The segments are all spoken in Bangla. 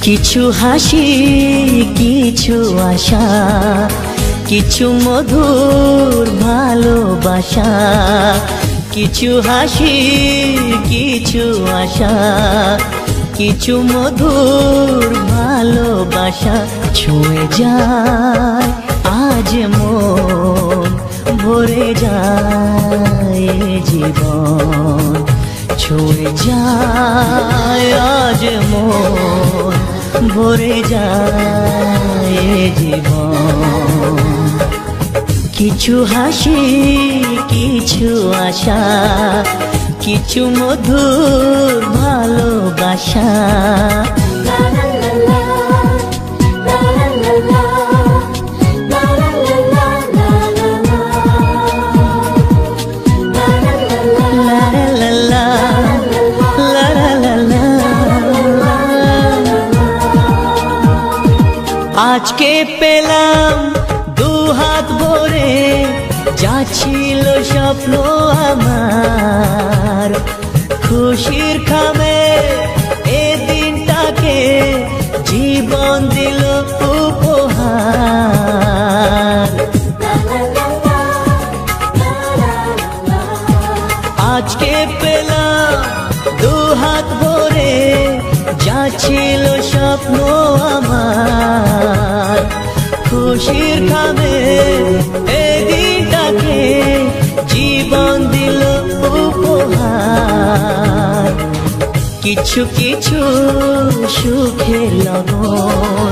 কিছু হাসি কিছু আশা কিছু মধুর ভালোবাসা কিছু হাসি কিছু আশা কিছু মধুর ভালোবাসা ছুঁয়ে যায় আজ মন ভরে যায় জীবন ছুঁয়ে যায় আজ মন ভরে যায় জীবন কিছু হাসি কিছু আশা কিছু মধুর ভালোবাসা আজকে পেলাম দু হাত ভরে যা ছিল স্বপ্ন আমার খুশির খামে এ দিনটাকে জীবন দিল উপহার আজকে পেলাম দু হাত ভরে যা ছিল স্বপ্ন আমার খুশির খামে এই দিনটাকে জীবন দিল উপহার কিছু কিছু সুখের লগন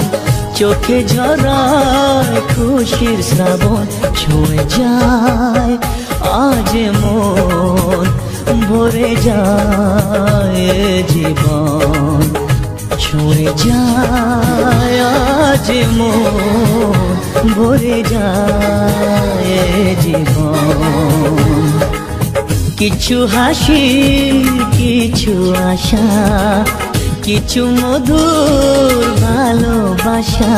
চোখে ঝরায় খুশির শ্রাবণ ছুঁয়ে যায় আজ মন ভরে যায় জীবন ছুঁয়ে যায় আজ মন ভরে যায় জীবন কিছু হাসি কিছু আশা কিছু মধুর ভালোবাসা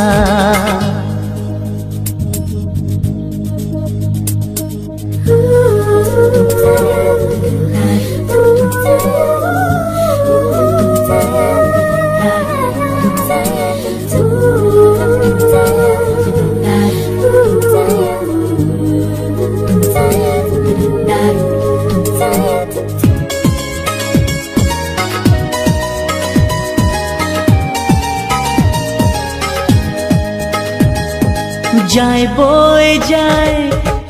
যায় বয়ে যায়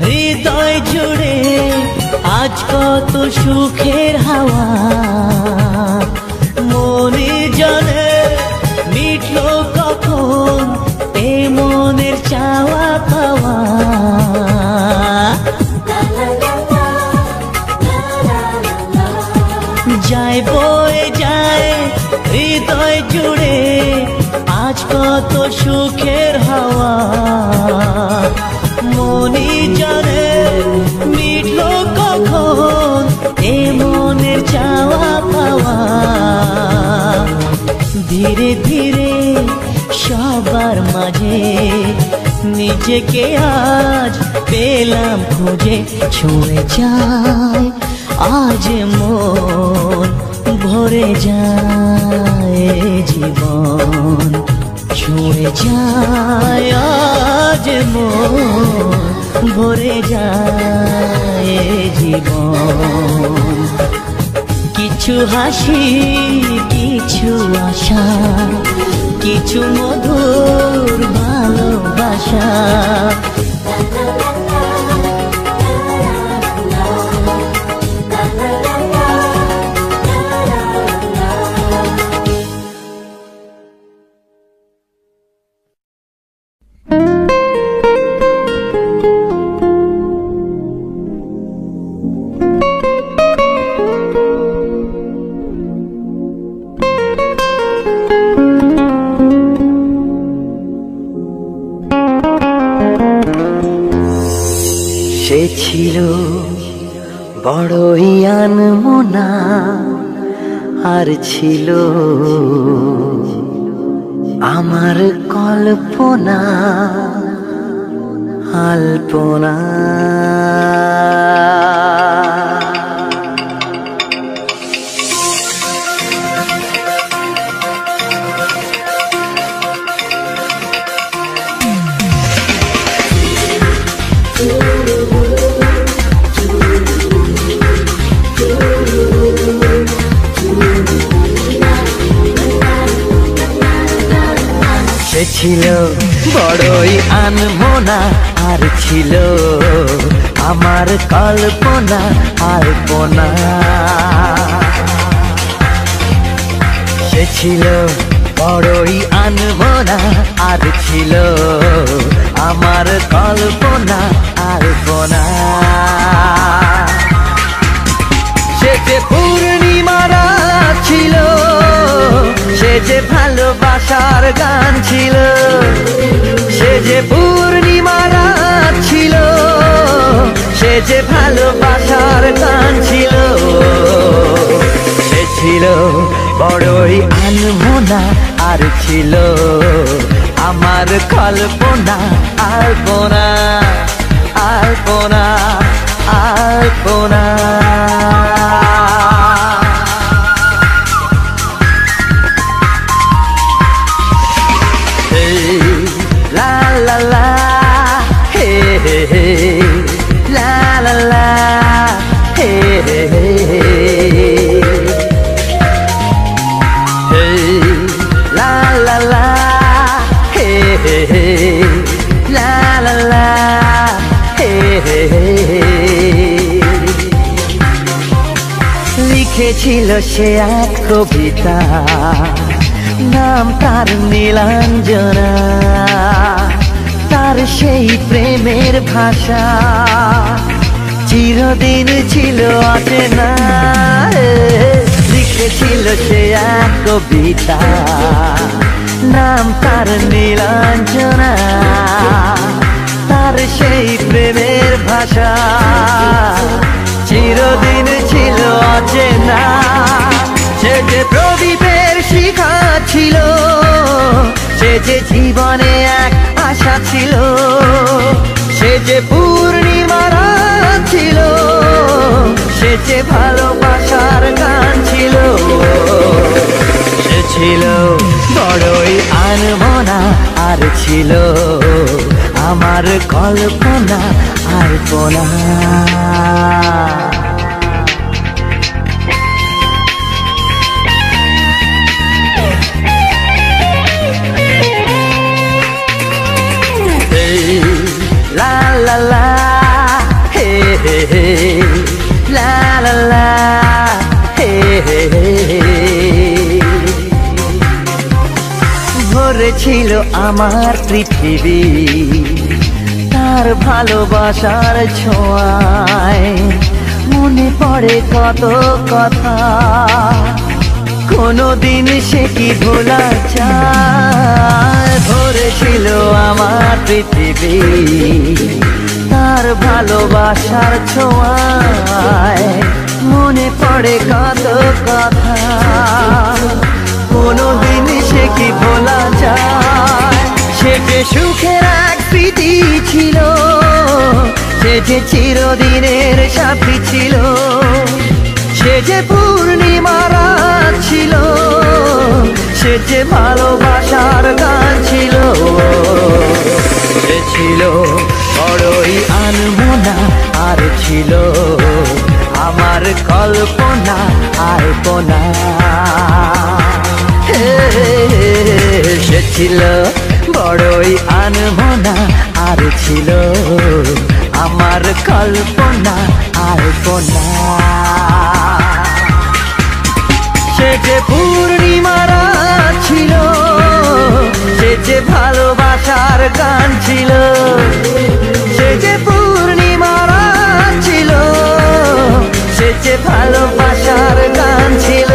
হৃদয় জুড়ে আজ কত সুখের হাওয়া মনে জানে মিটলো কখন এ মনের চাওয়া পাওয়া যায় বয়ে যায় হৃদয় জুড়ে আজ কত সুখের হাওয়া মনি জানে মিটলো কখন এ মনের চাওয়া পাওয়া ধীরে ধীরে সবার মাঝে নিজেকে আজ পেলাম খুঁজে ছুঁয়ে যায় আজ মন ভরে যায় জীবন ছুঁয়ে যায় আজ মন ভরে যায় জীবন কিছু হাসি কিছু আশা কিছু মধুর ভালোবাসা সে ছিল বড়ই আনমনা আর ছিল আমার কল্পনা আলপনা ছিল বড়ই আনমনা আর ছিল আমার কল্পনা আলপনা সে ছিল বড়ই আনমনা আর ছিল আমার কল্পনা আলপনা সে যে পূর্ণিমা রাত ছিল সে যে ভালোবাসার গান ছিল সে যে পূর্ণিমা রাত ছিল সে যে ভালোবাসার গান ছিল সে ছিল বড়ই আনমনা আর ছিল আমার কল্পনা আলপনা আলপনা আলপনা la la la hey hey hey la la la hey hey hey hey la la la hey hey hey la la la hey hey hey লিখেছিল সে এক কবিতা নাম তার নীলাঞ্জনা তার সেই প্রেমের ভাষা চিরদিন ছিল অচেনা লিখেছিল সে এক কবিতা নাম তার নীলাঞ্জনা তার সেই প্রেমের ভাষা চিরদিন ছিল অচেনা সে যে প্রদীপের শিখা ছিল সে যে জীবনে এক আশা ছিল সে যে পূর্ণিমা রাত ছিল সে যে ভালোবাসার গান ছিল সে ছিল বড়ই আনমনা আর ছিল আমার কল্পনা আলপনা la la la hey hey hey la la la hey hey hey ভরেছিল আমার পৃথিবী তার ভালোবাসার ছোঁয়ায় মনে পড়ে কত কথা কোনদিন সে কি ভোলা যায় ভরেছিল আমার পৃথিবী তার ভালোবাসার ছোঁয়ায় মনে পড়ে কত কথা কোনদিন সে কি ভোলা যায় সে যে সুখের এক স্মৃতি ছিল সে যে চিরদিনের সাথী ছিল সে যে পূর্ণিমা রাত ছিল সে যে ভালোবাসার গান ছিল সে ছিল বড়ই আনমনা আর ছিল আমার কল্পনা আলপনা সে ছিল বড়ই আনমনা আর ছিল আমার কল্পনা আলপনা সে যে পূর্ণিমা রাত ছিল সে যে ভালোবাসার গান ছিল সে যে পূর্ণিমা রাত ছিল সে যে ভালোবাসার গান ছিল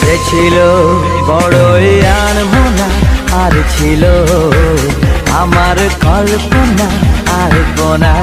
সে ছিল বড়ই আনমনা আর ছিল আমার কল্পনা আলপনা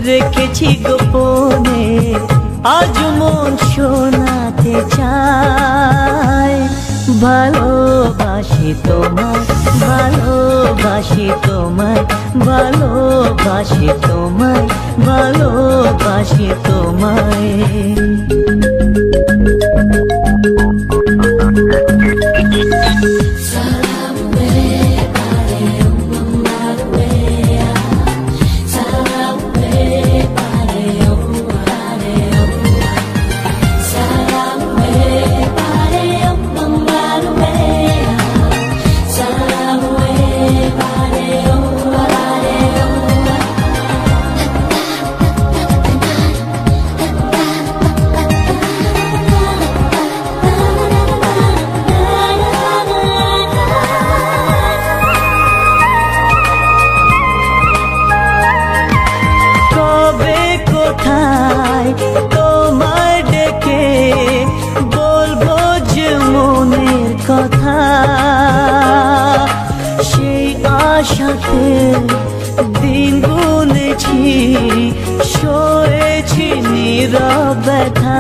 রেখেছি গোপনে, আজ মন শোনাতে চায়। ভালোবাসি তোমায়, ভালোবাসি তোমায়, ভালোবাসি তোমায়, ভালোবাসি তোমায়। তোমায় ডেকে বলবো যে মনের কথা, সেই আশাতে দিন গুনেছি, সয়েছি নীরব ব্যথা।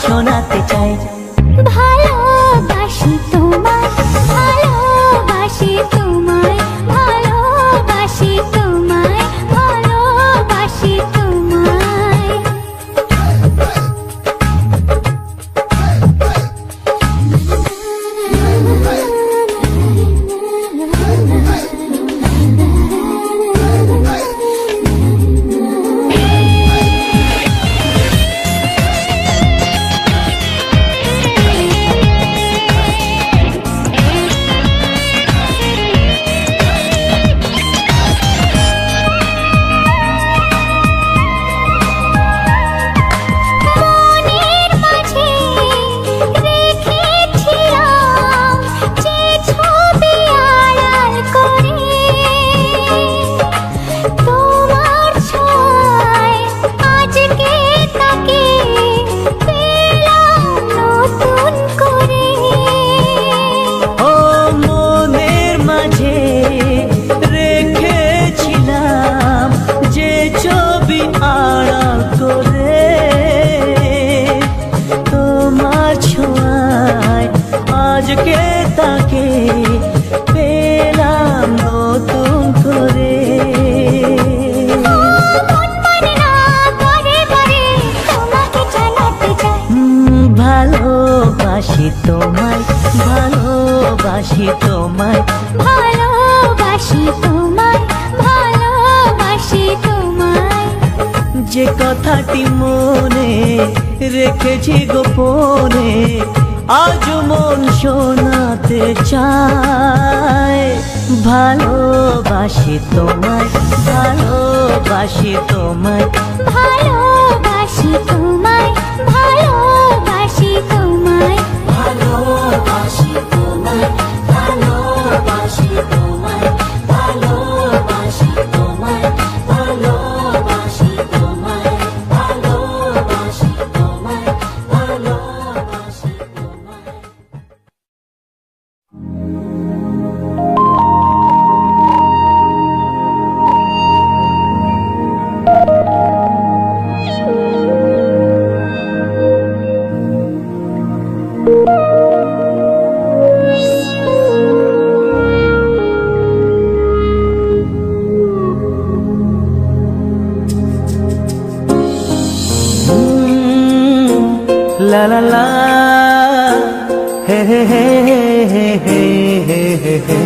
শোনাতে চাই ভালোবাসি তোমায়, ভালোবাসি তোমায়, ভালোবাসি তোমায়, ভালোবাসি তোমায়। আজকে তাকে পেলাম নতুন করে। ভালোবাসি তোমায়, ভালোবাসি তোমায়, ভালোবাসি তোমায়, ভালোবাসি তোমায়। যে কথাটি মনে রেখেছি গোপনে, আজ মন শোনাতে চায়। ভালোবাসি তোমায়, ভালোবাসি তোমায়, ভালোবাসি তোমায়, ভালোবাসি তোমায়, ভালোবাসি তোমায়, ভালোবাসি তোমায়, ভালোবাসি তোমায়, ভালোবাসি তোমায়, ভালোবাসি তোমায়, ভালোবাসি তোমায়। La la la, he he he he he he he.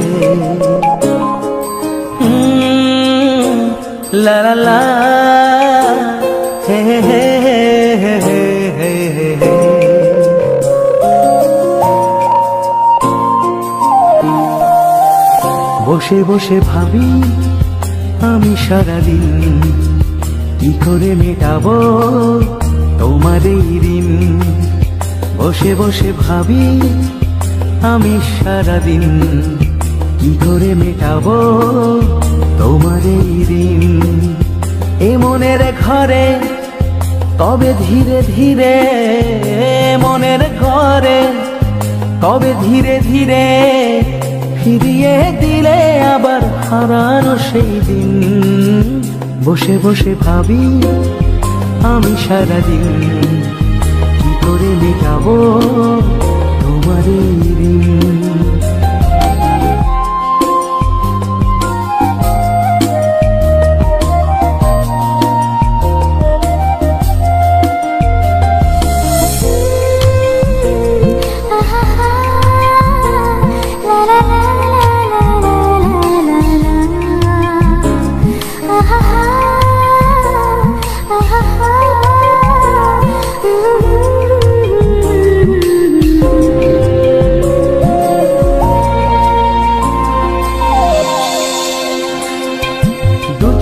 La la la, he he he he he he. বসে বসে ভাবি আমি সারাদিন, কি করে মেটাবো তোমার এই ঋণ। বসে বসে ভাবি আমি সারাদিন কি করে মেটাবো তোমার এই দিন। এ মনের ঘরে তবে ধীরে ধীরে, মনের ঘরে তবে ধীরে ধীরে ফিরিয়ে দিলে আবার হারানো সেই দিন। বসে বসে ভাবি আমি সারাদিন কি করে মেটাবো তোমার এই দিন।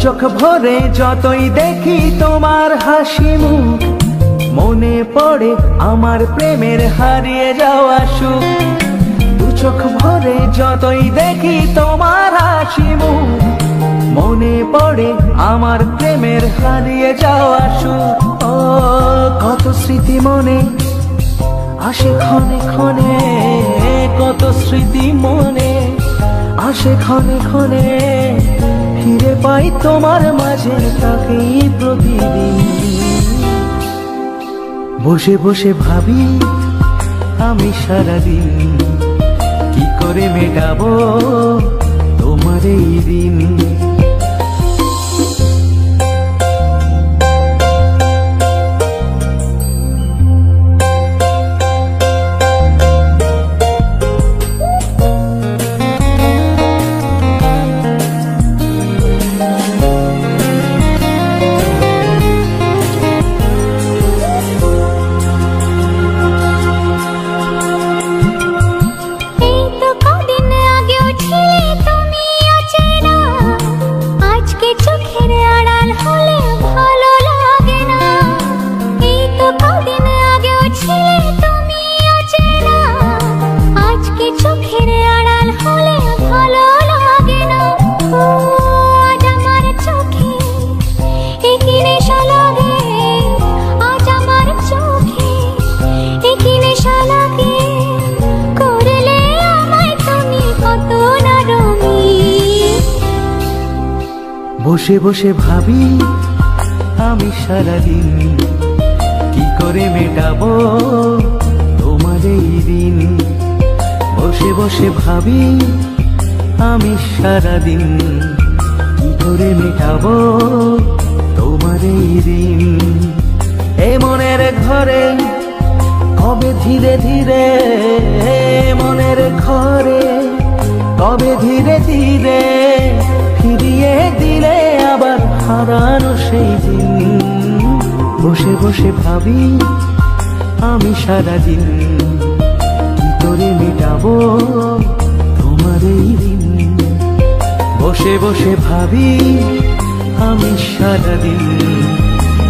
চোখ ভরে যতই দেখি তোমার হাসি মুখ, মনে পড়ে আমার প্রেমের হারিয়ে যাওয়া সুখ। দু চোখ ভরে যতই দেখি তোমার হাসি মুখ, মনে পড়ে আমার প্রেমের হারিয়ে যাওয়া সুখ। ও কত স্মৃতি মনে আসে ক্ষণে ক্ষণে, কত স্মৃতি মনে আসে ক্ষণে ক্ষণে, ফিরে পাই তোমার মাঝে তাকে প্রতিদিন। বসে বসে ভাবি আমি সারাদিন কি করে মেটাবো তোমার এই দিন। বসে বসে ভাবি আমি সারাদিন কি করে মেটাবো তোমার এই দিন। বসে বসে ভাবি আমি সারাদিন কি করে মেটাবো তোমার এই দিন। এ মনের ঘরে কবে ধীরে ধীরে, মনের ঘরে কবে ধীরে ধীরে ফিরিয়ে দিলে আবার হারানো সেই দিন। বসে বসে ভাবি আমি সারাদিন কি করে মেটাবো তোমার এই দিন। বসে বসে ভাবি আমি সারাদিন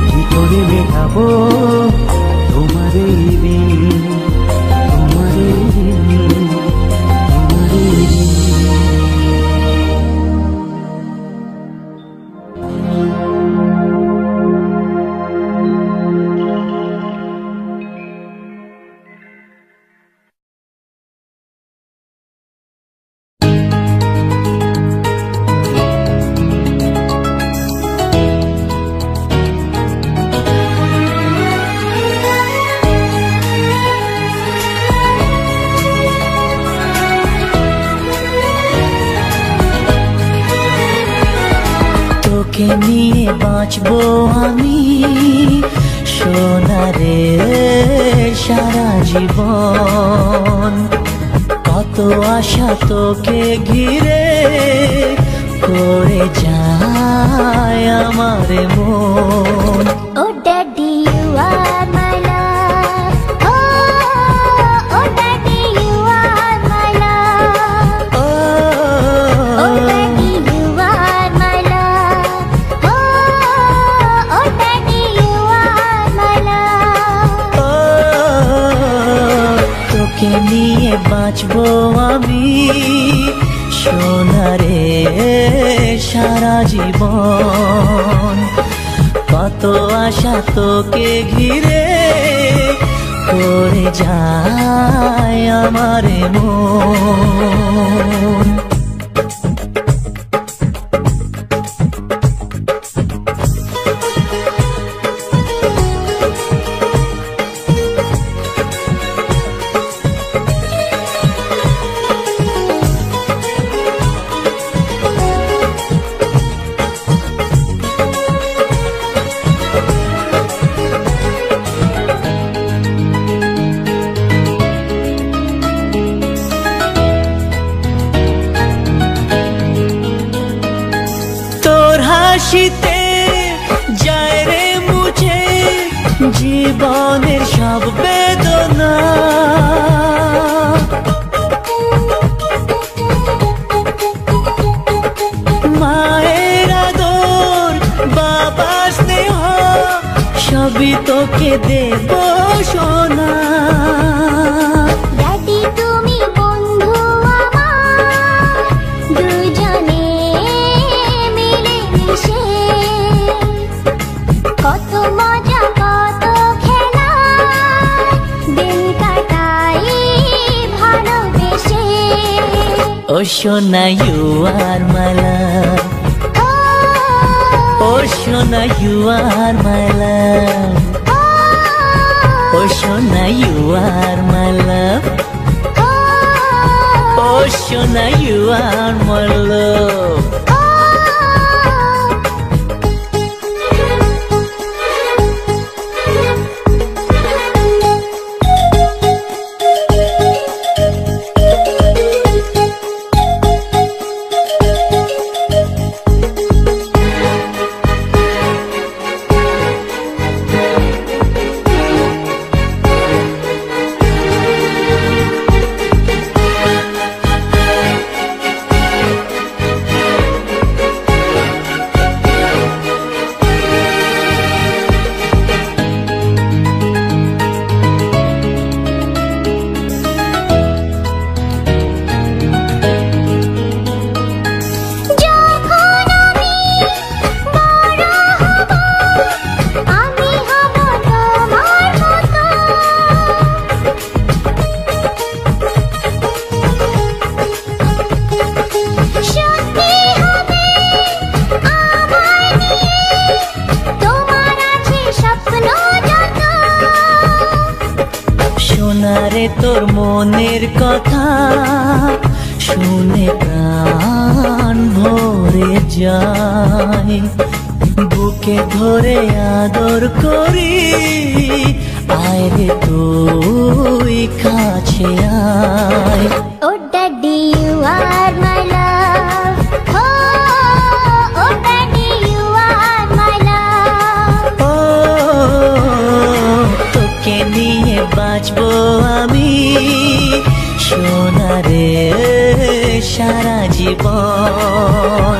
কি করে মেটাবো তোমার এই দিন, তোমার এই দিন, তোমার এই দিন। তোকে নিয়ে বাঁচবো আমি সোনারে সারা জীবন। কত আশা তোকে ঘিরে করে যায় আমার মন। Oh daddy, you are my love. Oh daddy, you are my love. Oh daddy, you are my love. Oh daddy, you are my love. জীবন কত আশা তোকে ঘিরে করে যায় আমার মন হাসিতে যায় রে মুছে জীবনের সব বেদনা মায়ের আদর বাবার স্নেহ সবই তোকে দেব সোনা দাদি তুমি বন্ধু আমার দুজনে কত মজা কত খেলা দিন কাটাই ভালোবেসে ও সোনা you are my love ও সোনা you are my love ও সোনা you are my love ও সোনা you are my love রে তোর মনের কথা শুনে প্রাণ ভরে যায় বুকে ধরে আদর করি আয় রে তুই কাছে আয় oh daddy you are my love oh daddy you are my love ও তোকে নিয়ে বাঁচবো আমি সোনা রে সারা জীবন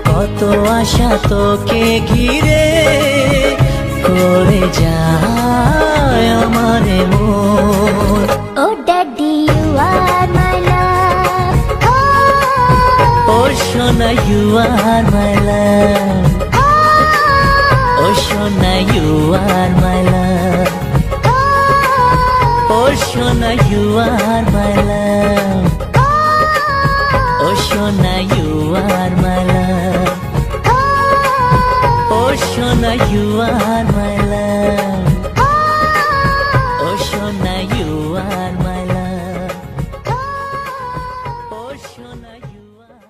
কত আশা তোকে ঘিরে করে যায় আমার মন ও daddy you are my love ও সোনা ইউ আর মাই লাভ ও সোনা ইউ আর মাই লাভ ও সোনা ইউ আর মাই লাভ ও সোনা ইউ আর মাই লাভ ও সোনা ইউ আর মাই লাভ ও সোনা ইউ আর মাই লাভ ও সোনা ইউ আর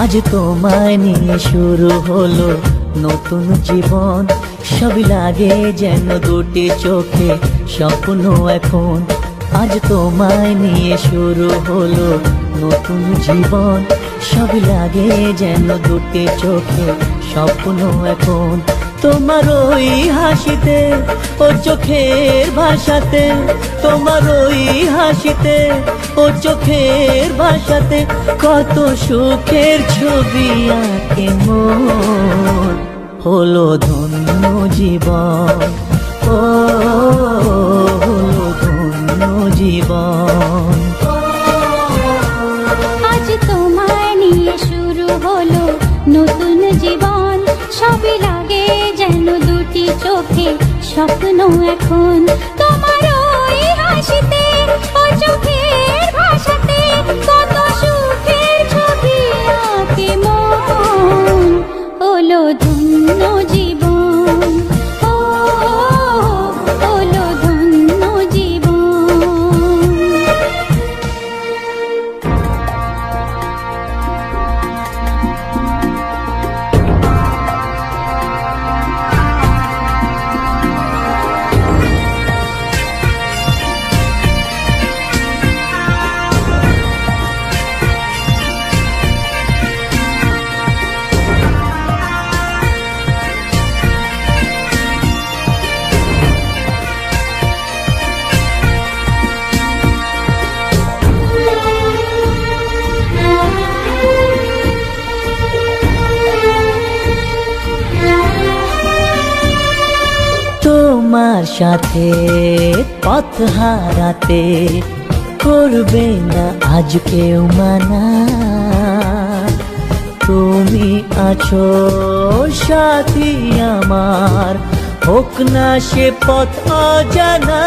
আজ তোমায় নিয়ে শুরু হলো নতুন জীবন সবই লাগে যেন দুটি চোখে স্বপ্ন এখন আজ তোমায় নিয়ে শুরু হলো নতুন জীবন সবই লাগে যেন দুটি চোখে স্বপ্ন এখন। তোমার ওই হাসিতে ও চোখের ভাষাতে, তোমার ওই হাসিতে ও চোখের ভাষাতে কত সুখের ছবি আঁকে মন। হলো ধন্য জীবন, ও হলো ধন্য জীবন। আজ তোমায় নিয়ে শুরু হলো নতুন জীবন, সবই লাগে যেন দুটি চোখে স্বপ্ন এখন। তোমার ওই হাসিতে ও চোখের ভাষাতে কত সুখের ছবি আঁকে মন। হলো ধন্য জীবন, ও হলো ধন্য জীবন। তোমার সাথে পথ হারাতে করবে না আজ কেউ মানা। তুমি আছো সাথী আমার, হোক না সে পথ অজানা।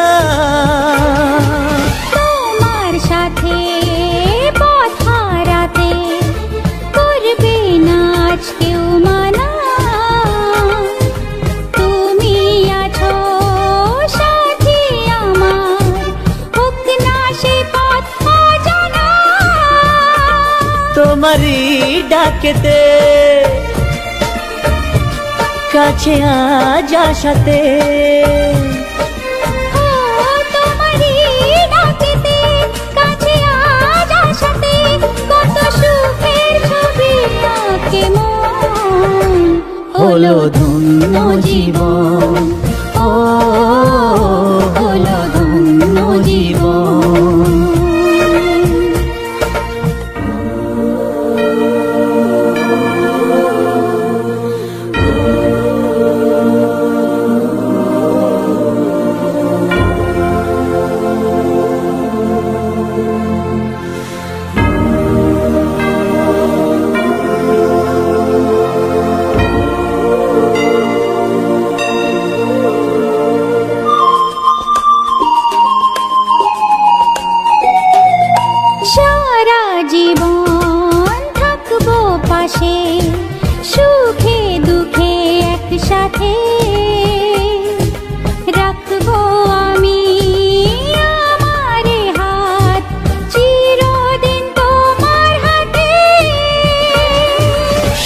তোমার সাথে পথ হারাতে করবে না আজ কেউ মানা। তুমি আছো সাথী আমার, হোক না সে পথ অজানা। তোমারই ডাকেতে কাছে আজ আসাতে, ও তোমারই ডাকেতে কাছে আজ আসাতে কত সুখের ছবি আঁকে মন। হলো ধন্য জীবন, ও হলো ধন্য জীবন। সারা জীবন থাকবো পাশে, সুখে দুঃখে একসাথে রাখবো আমি আমার হাত চিরদিন তোমার হাতে।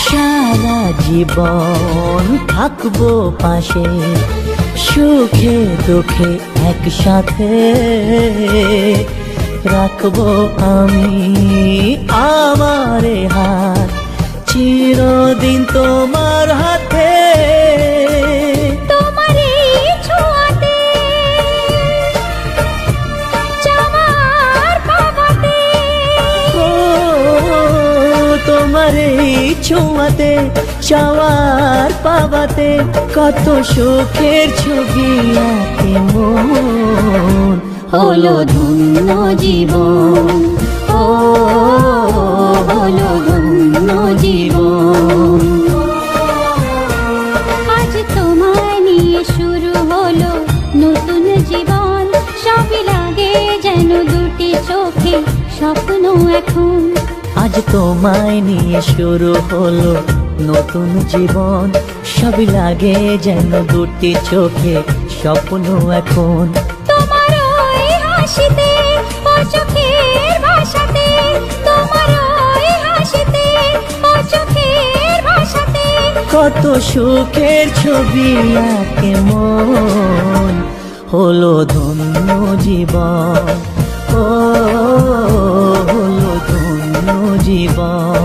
সারা জীবন থাকবো পাশে, সুখে দুঃখে একসাথে রাখবো আমি আমার হাত চিরদিন তোমার হাতে। তোমার এই ছোঁয়াতে চাওয়ার পাওয়াতে, ও তোমার এই ছোঁয়াতে চাওয়ার পাওয়াতে কত সুখের ছবি আঁকে মন। হলো ধন্য জীবন, ও হলো ধন্য জীবন। আজ তোমায় নিয়ে শুরু হলো নতুন জীবন, সবই লাগে যেন দুটি চোখে স্বপ্ন এখন। আজ তোমায় নিয়ে শুরু হলো নতুন জীবন, সবই লাগে যেন দুটি চোখে স্বপ্ন এখন। তোমার ওই হাসিতে ও চোখের ভাষাতে, তোমার ওই হাসিতে ও চোখের ভাষাতে কত সুখের ছবি আঁকে মন। হলো ধন্য জীবন, ও হলো ধন্য জীবন।